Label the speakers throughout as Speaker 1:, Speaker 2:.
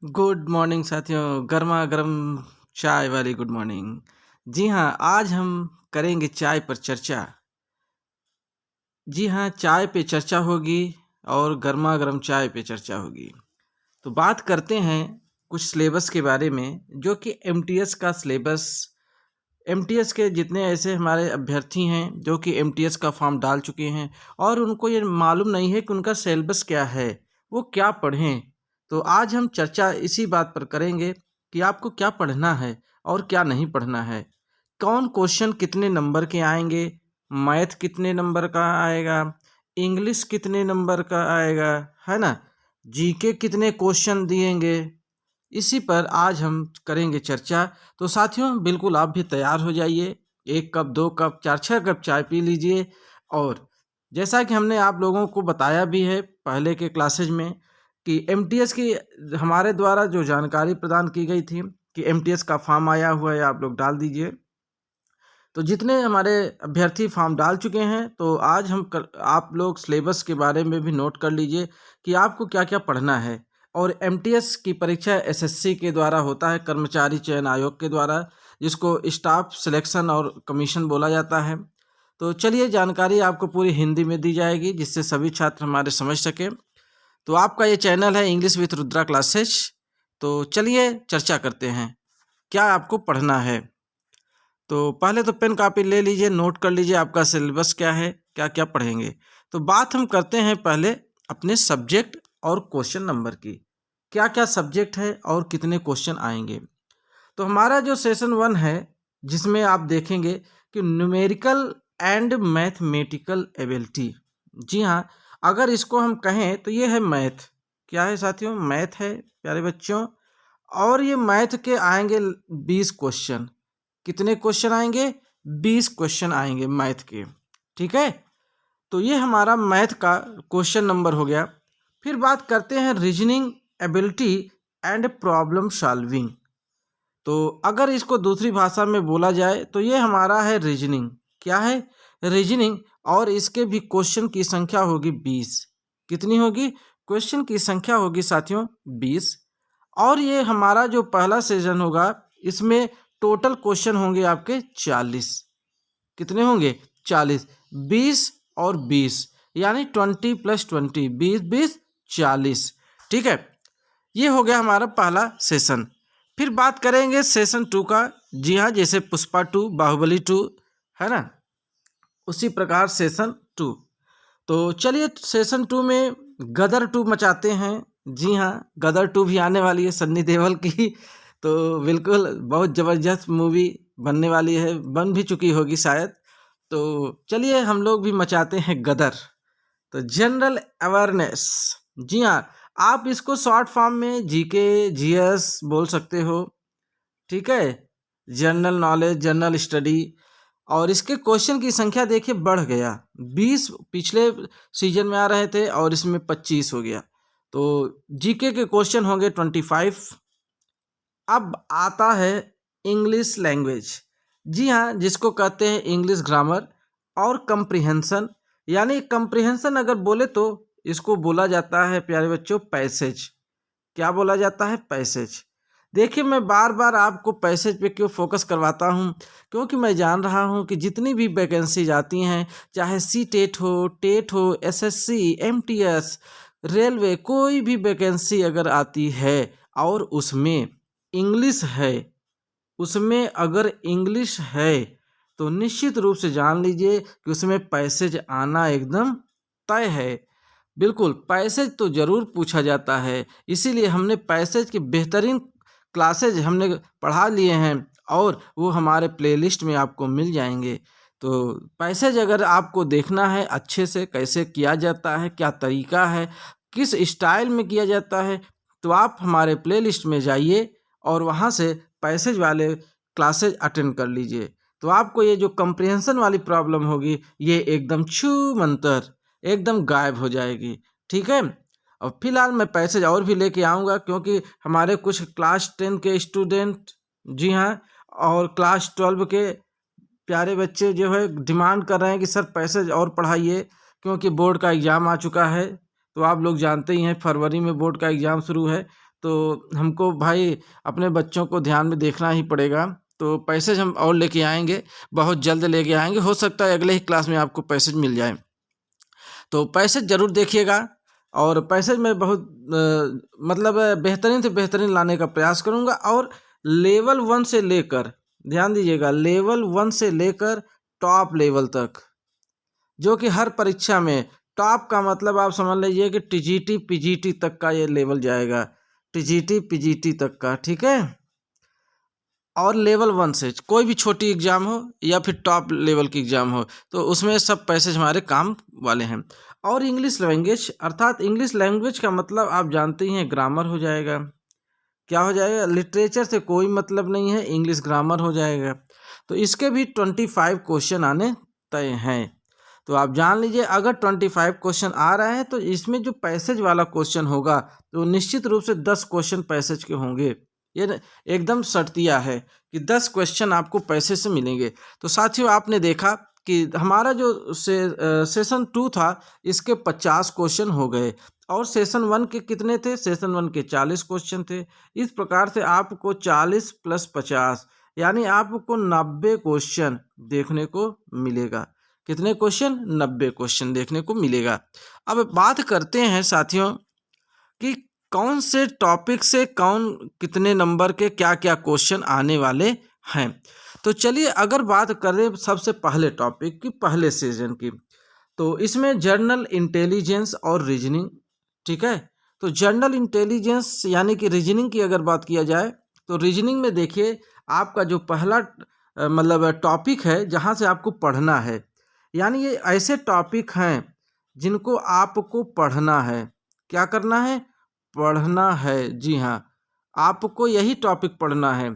Speaker 1: Good morning साथियों, गर्मा गर्म चाय वाली गुड मॉर्निंग। जी हाँ, आज हम करेंगे चाय पर चर्चा। जी हाँ, चाय पे चर्चा होगी और गर्मा गर्म चाय पे चर्चा होगी। तो बात करते हैं कुछ सिलेबस के बारे में, जो कि एमटीएस का सिलेबस। एमटीएस के जितने ऐसे हमारे अभ्यर्थी हैं जो कि एमटीएस का फॉर्म डाल चुके हैं और उनको ये मालूम नहीं है कि उनका सिलेबस क्या है, वो क्या पढ़ें। तो आज हम चर्चा इसी बात पर करेंगे कि आपको क्या पढ़ना है और क्या नहीं पढ़ना है। कौन क्वेश्चन कितने नंबर के आएंगे, मैथ कितने नंबर का आएगा, इंग्लिश कितने नंबर का आएगा, है ना, जीके कितने क्वेश्चन दिएंगे, इसी पर आज हम करेंगे चर्चा। तो साथियों, बिल्कुल आप भी तैयार हो जाइए। 1 कप, 2 कप, 4-6 कप चाय पी लीजिए। और जैसा कि हमने आप लोगों को बताया भी है पहले के क्लासेज में कि एमटीएस की हमारे द्वारा जो जानकारी प्रदान की गई थी कि एमटीएस का फॉर्म आया हुआ है, आप लोग डाल दीजिए। तो जितने हमारे अभ्यर्थी फॉर्म डाल चुके हैं, तो आज आप लोग सिलेबस के बारे में भी नोट कर लीजिए कि आपको क्या क्या पढ़ना है। और एमटीएस की परीक्षा एसएससी के द्वारा होता है, कर्मचारी चयन आयोग के द्वारा, जिसको स्टाफ सिलेक्शन और कमीशन बोला जाता है। तो चलिए, जानकारी आपको पूरी हिंदी में दी जाएगी जिससे सभी छात्र हमारे समझ सकें। तो आपका ये चैनल है इंग्लिश विथ रुद्रा क्लासेस। तो चलिए चर्चा करते हैं, क्या आपको पढ़ना है। तो पहले तो पेन कापी ले लीजिए, नोट कर लीजिए आपका सिलेबस क्या है, क्या क्या पढ़ेंगे। तो बात हम करते हैं पहले अपने सब्जेक्ट और क्वेश्चन नंबर की, क्या क्या सब्जेक्ट है और कितने क्वेश्चन आएंगे। तो हमारा जो सेशन 1 है, जिसमें आप देखेंगे कि न्यूमेरिकल एंड मैथमेटिकल एबिलिटी। जी हाँ, अगर इसको हम कहें तो ये है मैथ। क्या है साथियों? मैथ है प्यारे बच्चों। और ये मैथ के आएंगे 20 क्वेश्चन। कितने क्वेश्चन आएंगे? 20 क्वेश्चन आएंगे मैथ के। ठीक है, तो ये हमारा मैथ का क्वेश्चन नंबर हो गया। फिर बात करते हैं reasoning ability and problem solving. तो अगर इसको दूसरी भाषा में बोला जाए तो ये हमारा है रीजनिंग। क्या है? रीजनिंग। और इसके भी क्वेश्चन की संख्या होगी 20। कितनी होगी? क्वेश्चन की संख्या होगी साथियों 20। और ये हमारा जो पहला सेशन होगा, इसमें टोटल क्वेश्चन होंगे आपके 40। कितने होंगे? 40। 20 और 20 यानी 20 + 20, 20 20 40। ठीक है, ये हो गया हमारा पहला सेशन। फिर बात करेंगे सेशन 2 का। जी हाँ, जैसे पुष्पा 2, बाहुबली 2 है ना, उसी प्रकार सेशन 2। तो चलिए सेशन 2 में गदर 2 मचाते हैं। जी हाँ, गदर 2 भी आने वाली है सन्नी देओल की। तो बिल्कुल बहुत ज़बरदस्त मूवी बनने वाली है, बन भी चुकी होगी शायद। तो चलिए हम लोग भी मचाते हैं गदर। तो जनरल अवेयरनेस। जी हाँ, आप इसको शॉर्ट फॉर्म में जीके जीएस बोल सकते हो। ठीक है, जनरल नॉलेज, जनरल स्टडी। और इसके क्वेश्चन की संख्या देखिए बढ़ गया। 20 पिछले सीजन में आ रहे थे और इसमें 25 हो गया। तो जीके के क्वेश्चन होंगे 25। अब आता है इंग्लिश लैंग्वेज। जी हाँ, जिसको कहते हैं इंग्लिश ग्रामर और कंप्रिहेंशन। यानी कंप्रिहेंशन अगर बोले तो इसको बोला जाता है प्यारे बच्चों पैसेज। क्या बोला जाता है? पैसेज। देखिए, मैं बार बार आपको पैसेज पे क्यों फोकस करवाता हूँ, क्योंकि मैं जान रहा हूँ कि जितनी भी वैकेंसीज आती हैं, चाहे सी टेट हो, टेट हो, एसएससी, एमटीएस, रेलवे, कोई भी वैकेंसी अगर आती है और उसमें इंग्लिश है, उसमें अगर इंग्लिश है तो निश्चित रूप से जान लीजिए कि उसमें पैसेज आना एकदम तय है। बिल्कुल, पैसेज तो ज़रूर पूछा जाता है। इसीलिए हमने पैसेज के बेहतरीन क्लासेज हमने पढ़ा लिए हैं और वो हमारे प्लेलिस्ट में आपको मिल जाएंगे। तो पैसेज अगर आपको देखना है अच्छे से कैसे किया जाता है, क्या तरीका है, किस स्टाइल में किया जाता है, तो आप हमारे प्लेलिस्ट में जाइए और वहाँ से पैसेज वाले क्लासेज अटेंड कर लीजिए। तो आपको ये जो कंप्रिहेंशन वाली प्रॉब्लम होगी, ये एकदम छूमंतर एकदम गायब हो जाएगी। ठीक है, और फिलहाल मैं पैसेज और भी लेके आऊँगा, क्योंकि हमारे कुछ क्लास 10 के स्टूडेंट, जी हाँ, और क्लास 12 के प्यारे बच्चे जो है डिमांड कर रहे हैं कि सर पैसेज और पढ़ाइए, क्योंकि बोर्ड का एग्ज़ाम आ चुका है। तो आप लोग जानते ही हैं फरवरी में बोर्ड का एग्ज़ाम शुरू है। तो हमको भाई अपने बच्चों को ध्यान में देखना ही पड़ेगा। तो पैसेज हम और लेके आएंगे, बहुत जल्द लेके आएंगे, हो सकता है अगले ही क्लास में आपको पैसेज मिल जाए। तो पैसेज ज़रूर देखिएगा, और पैसेज में बहुत मतलब बेहतरीन से बेहतरीन लाने का प्रयास करूँगा। और लेवल 1 से लेकर, ध्यान दीजिएगा, लेवल 1 से लेकर टॉप लेवल तक, जो कि हर परीक्षा में टॉप का मतलब आप समझ लीजिए कि टीजीटी पीजीटी तक का ये लेवल जाएगा, टीजीटी पीजीटी तक का, ठीक है। और लेवल 1 से कोई भी छोटी एग्ज़ाम हो या फिर टॉप लेवल की एग्ज़ाम हो, तो उसमें सब पैसेज हमारे काम वाले हैं। और इंग्लिश लैंग्वेज, अर्थात इंग्लिश लैंग्वेज का मतलब आप जानते ही हैं, ग्रामर हो जाएगा। क्या हो जाएगा? लिटरेचर से कोई मतलब नहीं है, इंग्लिश ग्रामर हो जाएगा। तो इसके भी 25 क्वेश्चन आने तय हैं। तो आप जान लीजिए, अगर 25 क्वेश्चन आ रहे हैं तो इसमें जो पैसेज वाला क्वेश्चन होगा तो निश्चित रूप से 10 क्वेश्चन पैसेज के होंगे। ये एकदम शर्तिया है कि 10 क्वेश्चन आपको पैसे से मिलेंगे। तो साथियों, आपने देखा कि हमारा जो सेशन 2 था, इसके 50 क्वेश्चन हो गए, और सेशन 1 के कितने थे? सेशन 1 के 40 क्वेश्चन थे। इस प्रकार से आपको 40 + 50 यानी आपको 90 क्वेश्चन देखने को मिलेगा। कितने क्वेश्चन? 90 क्वेश्चन देखने को मिलेगा। अब बात करते हैं साथियों कि कौन से टॉपिक से कौन कितने नंबर के क्या क्या क्वेश्चन आने वाले हैं। तो चलिए, अगर बात करें सबसे पहले टॉपिक की, पहले सीजन की, तो इसमें जर्नल इंटेलिजेंस और रीजनिंग, ठीक है। तो जर्नल इंटेलिजेंस यानी कि रीजनिंग की अगर बात किया जाए, तो रीजनिंग में देखिए, आपका जो पहला मतलब टॉपिक है जहाँ से आपको पढ़ना है, यानी ये ऐसे टॉपिक हैं जिनको आपको पढ़ना है। क्या करना है? पढ़ना है। जी हाँ, आपको यही टॉपिक पढ़ना है,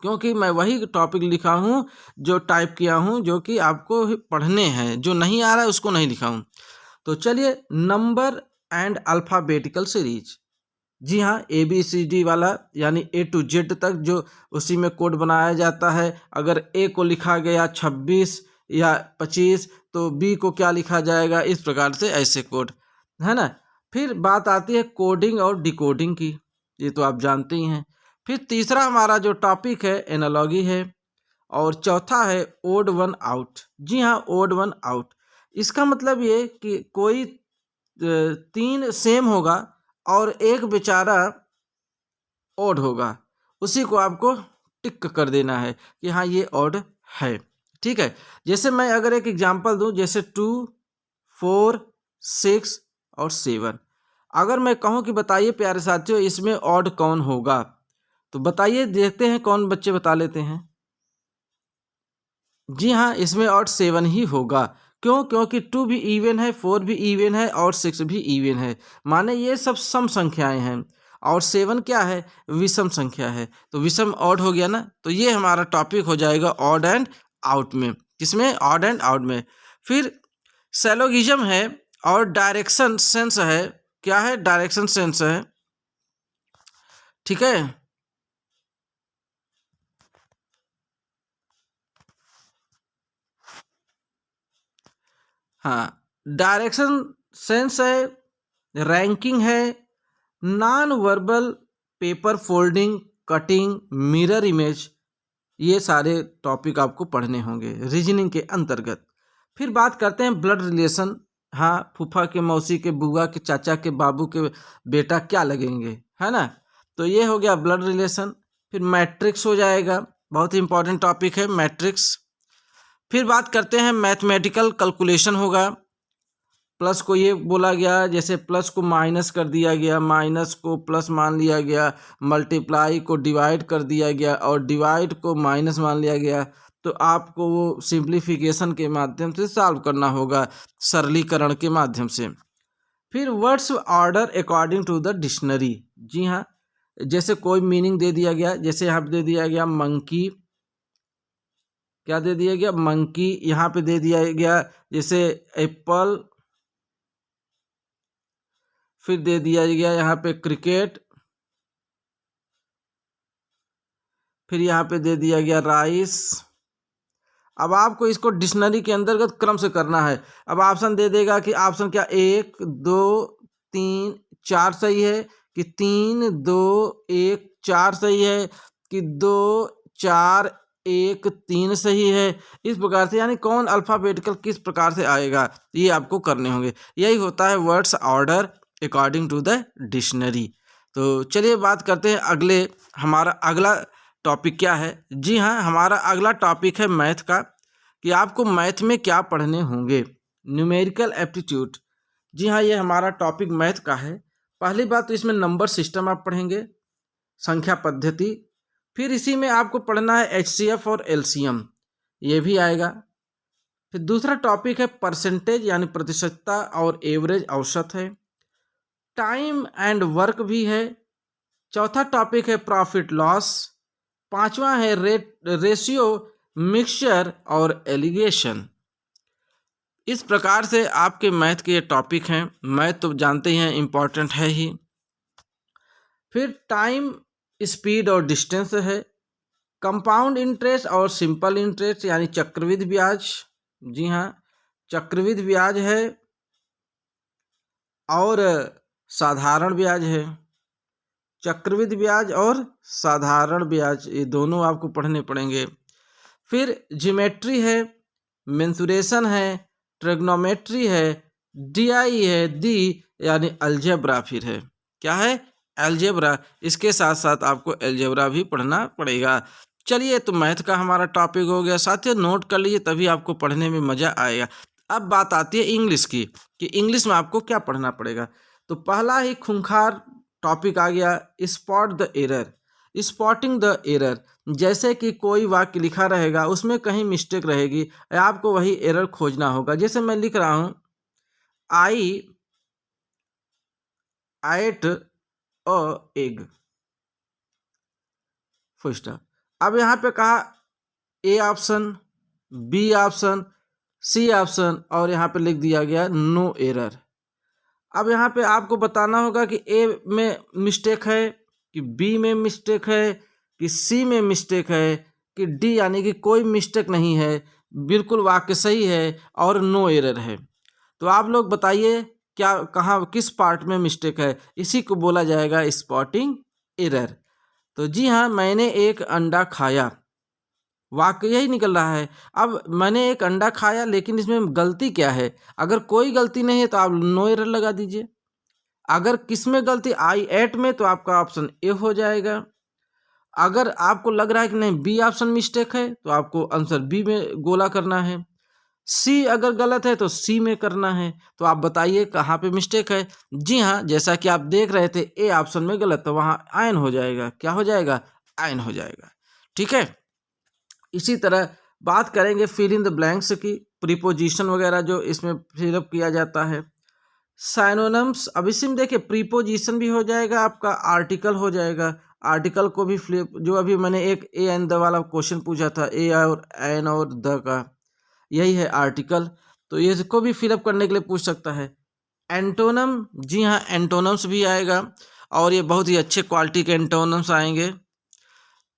Speaker 1: क्योंकि मैं वही टॉपिक लिखा हूँ जो टाइप किया हूँ, जो कि आपको पढ़ने हैं, जो नहीं आ रहा है उसको नहीं लिखा हूँ। तो चलिए, नंबर एंड अल्फ़ाबेटिकल सीरीज। जी हाँ, ABCD वाला, यानी A to Z तक, जो उसी में कोड बनाया जाता है। अगर A को लिखा गया 26 या 25, तो B को क्या लिखा जाएगा, इस प्रकार से ऐसे कोड, है ना। फिर बात आती है कोडिंग और डिकोडिंग की, ये तो आप जानते ही हैं। फिर तीसरा हमारा जो टॉपिक है एनालॉजी है, और चौथा है ओड वन आउट। जी हाँ, ओड वन आउट, इसका मतलब ये कि कोई 3 सेम होगा और एक बेचारा ओड होगा, उसी को आपको टिक कर देना है कि हाँ ये ओड है, ठीक है। जैसे मैं अगर एक एग्जांपल दूं, जैसे 2, 4, 6 और 7, अगर मैं कहूं कि बताइए प्यारे साथियों, इसमें ऑड कौन होगा, तो बताइए, देखते हैं कौन बच्चे बता लेते हैं। जी हाँ, इसमें ऑड 7 ही होगा। क्यों? क्योंकि 2 भी इवन है, 4 भी इवन है और 6 भी इवन है, माने ये सब सम संख्याएं हैं। और 7 क्या है? विषम संख्या है। तो विषम ऑड हो गया ना, तो ये हमारा टॉपिक हो जाएगा ऑड एंड आउट में। किसमें? ऑड एंड आउट में। फिर सैलोगिज्म है और डायरेक्शन सेंस है। क्या है? डायरेक्शन सेंस है, ठीक है। हाँ, डायरेक्शन सेंस है, रैंकिंग है, non verbal paper folding, cutting, mirror image, ये सारे टॉपिक आपको पढ़ने होंगे रीजनिंग के अंतर्गत। फिर बात करते हैं ब्लड रिलेशन। हाँ, फूफा के, मौसी के, बुआ के, चाचा के, बाबू के बेटा क्या लगेंगे, है ना। तो ये हो गया ब्लड रिलेशन। फिर मैट्रिक्स हो जाएगा, बहुत ही इंपॉर्टेंट टॉपिक है मैट्रिक्स। फिर बात करते हैं मैथमेटिकल कैलकुलेशन होगा। प्लस को ये बोला गया, जैसे प्लस को माइनस कर दिया गया, माइनस को प्लस मान लिया गया, मल्टीप्लाई को डिवाइड कर दिया गया और डिवाइड को माइनस मान लिया गया। तो आपको वो सिंप्लीफिकेशन के माध्यम से सॉल्व करना होगा, सरलीकरण के माध्यम से। फिर words order according to the dictionary. जी हाँ, जैसे कोई मीनिंग दे दिया गया, जैसे यहाँ पे दे दिया गया मंकी, क्या दे दिया गया? मंकी। यहाँ पे दे दिया गया जैसे एप्पल, फिर दे दिया गया यहाँ पे क्रिकेट, फिर यहाँ पे दे दिया गया राइस। अब आपको इसको डिक्शनरी के अंतर्गत क्रम से करना है। अब ऑप्शन दे देगा कि ऑप्शन क्या 1, 2, 3, 4 सही है, कि 3 2 1 4 सही है कि 2 4 1 3 सही है। इस प्रकार से यानी कौन अल्फ़ाबेटिकल किस प्रकार से आएगा ये आपको करने होंगे। यही होता है words order according to the dictionary. तो चलिए बात करते हैं अगले, हमारा अगला टॉपिक क्या है। जी हाँ, हमारा अगला टॉपिक है मैथ का, कि आपको मैथ में क्या पढ़ने होंगे। Numerical aptitude. जी हाँ, ये हमारा टॉपिक मैथ का है। पहली बात तो इसमें नंबर सिस्टम आप पढ़ेंगे, संख्या पद्धति। फिर इसी में आपको पढ़ना है HCF और LCM, ये भी आएगा। फिर दूसरा टॉपिक है परसेंटेज यानी प्रतिशतता और एवरेज औसत है। टाइम एंड वर्क भी है। चौथा टॉपिक है प्रॉफिट लॉस। पांचवा है रेशियो, मिक्सचर और एलिगेशन। इस प्रकार से आपके मैथ के ये टॉपिक हैं। मैथ तो जानते ही हैं इम्पॉर्टेंट है ही। फिर टाइम, स्पीड और डिस्टेंस है। कंपाउंड इंटरेस्ट और सिंपल इंटरेस्ट यानी चक्रवृद्धि ब्याज। जी हाँ, चक्रवृद्धि ब्याज है और साधारण ब्याज है। चक्रवृद्धि ब्याज और साधारण ब्याज ये दोनों आपको पढ़ने पड़ेंगे। फिर ज्योमेट्री है, मेंसुरेशन है, ट्रिग्नोमेट्री है, DI है, डी यानी अलजेब्रा फिर है। क्या है? अलजेब्रा। इसके साथ साथ आपको अलजेब्रा भी पढ़ना पड़ेगा। चलिए, तो मैथ का हमारा टॉपिक हो गया। साथियों नोट कर लीजिए, तभी आपको पढ़ने में मज़ा आएगा। अब बात आती है इंग्लिश की, कि इंग्लिश में आपको क्या पढ़ना पड़ेगा। तो पहला ही खूंखार टॉपिक आ गया, spot the error, spotting the error. जैसे कि कोई वाक्य लिखा रहेगा, उसमें कहीं मिस्टेक रहेगी, आपको वही एरर खोजना होगा। जैसे मैं लिख रहा हूँ I ate a egg, full stop. अब यहाँ पे कहा A option, B option, C option और यहाँ पे लिख दिया गया नो एरर। अब यहाँ पे आपको बताना होगा कि ए में मिस्टेक है कि बी में मिस्टेक है कि सी में मिस्टेक है कि डी यानी कि कोई मिस्टेक नहीं है, बिल्कुल वाक्य सही है और नो एरर है। तो आप लोग बताइए क्या, कहाँ, किस पार्ट में मिस्टेक है। इसी को बोला जाएगा स्पॉटिंग एरर। तो जी हाँ, मैंने एक अंडा खाया, वाक्य यही निकल रहा है। अब मैंने एक अंडा खाया, लेकिन इसमें गलती क्या है। अगर कोई गलती नहीं है तो आप नो एरर लगा दीजिए। अगर किस में गलती, आई एट में, तो आपका ऑप्शन ए हो जाएगा। अगर आपको लग रहा है कि नहीं बी ऑप्शन मिस्टेक है, तो आपको आंसर बी में गोला करना है। सी अगर गलत है तो सी में करना है। तो आप बताइए कहाँ पे मिस्टेक है। जी हाँ, जैसा कि आप देख रहे थे ए ऑप्शन में गलत, तो वहाँ आयन हो जाएगा। क्या हो जाएगा? आयन हो जाएगा। ठीक है। इसी तरह बात करेंगे फिल इन द ब्लैंक्स की, प्रीपोजिशन वगैरह जो इसमें फिलअप किया जाता है। साइनोनिम्स, अब इसी में देखिए प्रीपोजिशन भी हो जाएगा, आपका आर्टिकल हो जाएगा। आर्टिकल को भी फ्लिप, जो अभी मैंने एक ए एन द वाला क्वेश्चन पूछा था, ए और एन और द का, यही है आर्टिकल। तो ये इसको भी फिलअप करने के लिए पूछ सकता है। एंटोनम, जी हाँ, एंटोनम्स भी आएगा और ये बहुत ही अच्छे क्वालिटी के एंटोनम्स आएंगे।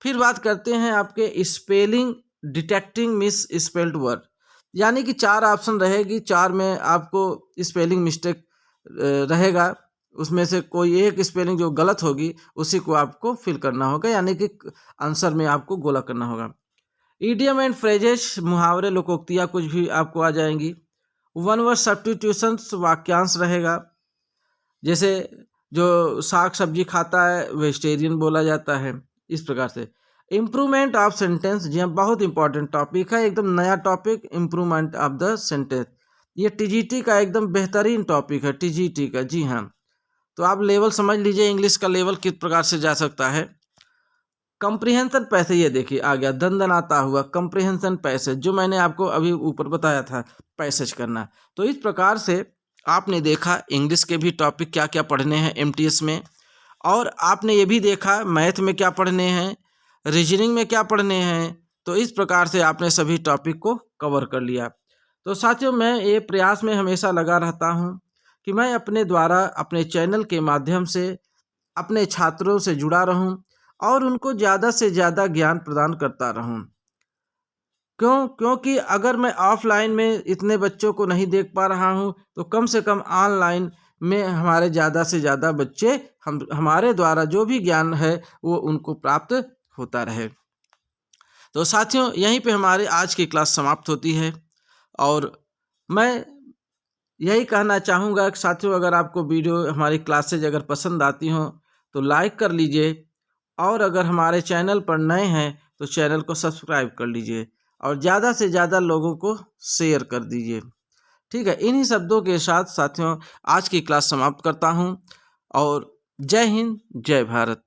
Speaker 1: फिर बात करते हैं आपके spelling, detecting miss spelled word, यानी कि 4 ऑप्शन रहेगी, 4 में आपको स्पेलिंग मिस्टेक रहेगा, उसमें से कोई एक स्पेलिंग जो गलत होगी उसी को आपको फिल करना होगा, यानी कि आंसर में आपको गोला करना होगा। ईडियम एंड फ्रेजेस, मुहावरे, लोकोक्तियाँ कुछ भी आपको आ जाएंगी। वन वर्ड सब्स्टिट्यूशंस, वाक्यांश रहेगा। जैसे जो साग सब्जी खाता है वेजिटेरियन बोला जाता है, इस प्रकार से। इम्प्रूवमेंट ऑफ सेंटेंस, जी हाँ, बहुत इंपॉर्टेंट टॉपिक है, एकदम नया topic, improvement of the sentence. ये TGT का एकदम बेहतरीन टॉपिक है, TGT का। जी हाँ, तो आप लेवल समझ लीजिए इंग्लिश का लेवल किस प्रकार से जा सकता है। कंप्रीहेंशन पैसेज, ये देखिए आ गया दंदनाता हुआ कंप्रीहेंशन पैसेज, जो मैंने आपको अभी ऊपर बताया था पैसेज करना। तो इस प्रकार से आपने देखा इंग्लिश के भी टॉपिक क्या क्या पढ़ने हैं MTS में, और आपने ये भी देखा मैथ में क्या पढ़ने हैं, रीजनिंग में क्या पढ़ने हैं। तो इस प्रकार से आपने सभी टॉपिक को कवर कर लिया। तो साथियों, मैं ये प्रयास में हमेशा लगा रहता हूँ कि मैं अपने द्वारा, अपने चैनल के माध्यम से अपने छात्रों से जुड़ा रहूं और उनको ज़्यादा से ज़्यादा ज्ञान प्रदान करता रहूं। क्योंकि अगर मैं ऑफलाइन में इतने बच्चों को नहीं देख पा रहा हूं, तो कम से कम ऑनलाइन में हमारे ज़्यादा से ज़्यादा बच्चे हमारे द्वारा जो भी ज्ञान है वो उनको प्राप्त होता रहे। तो साथियों, यहीं पे हमारी आज की क्लास समाप्त होती है और मैं यही कहना चाहूँगा कि साथियों, अगर आपको वीडियो हमारी क्लासेज अगर पसंद आती हों तो लाइक कर लीजिए और अगर हमारे चैनल पर नए हैं तो चैनल को सब्सक्राइब कर लीजिए और ज़्यादा से ज़्यादा लोगों को शेयर कर दीजिए। ठीक है, इन्हीं शब्दों के साथ साथियों आज की क्लास समाप्त करता हूँ और जय हिंद, जय भारत।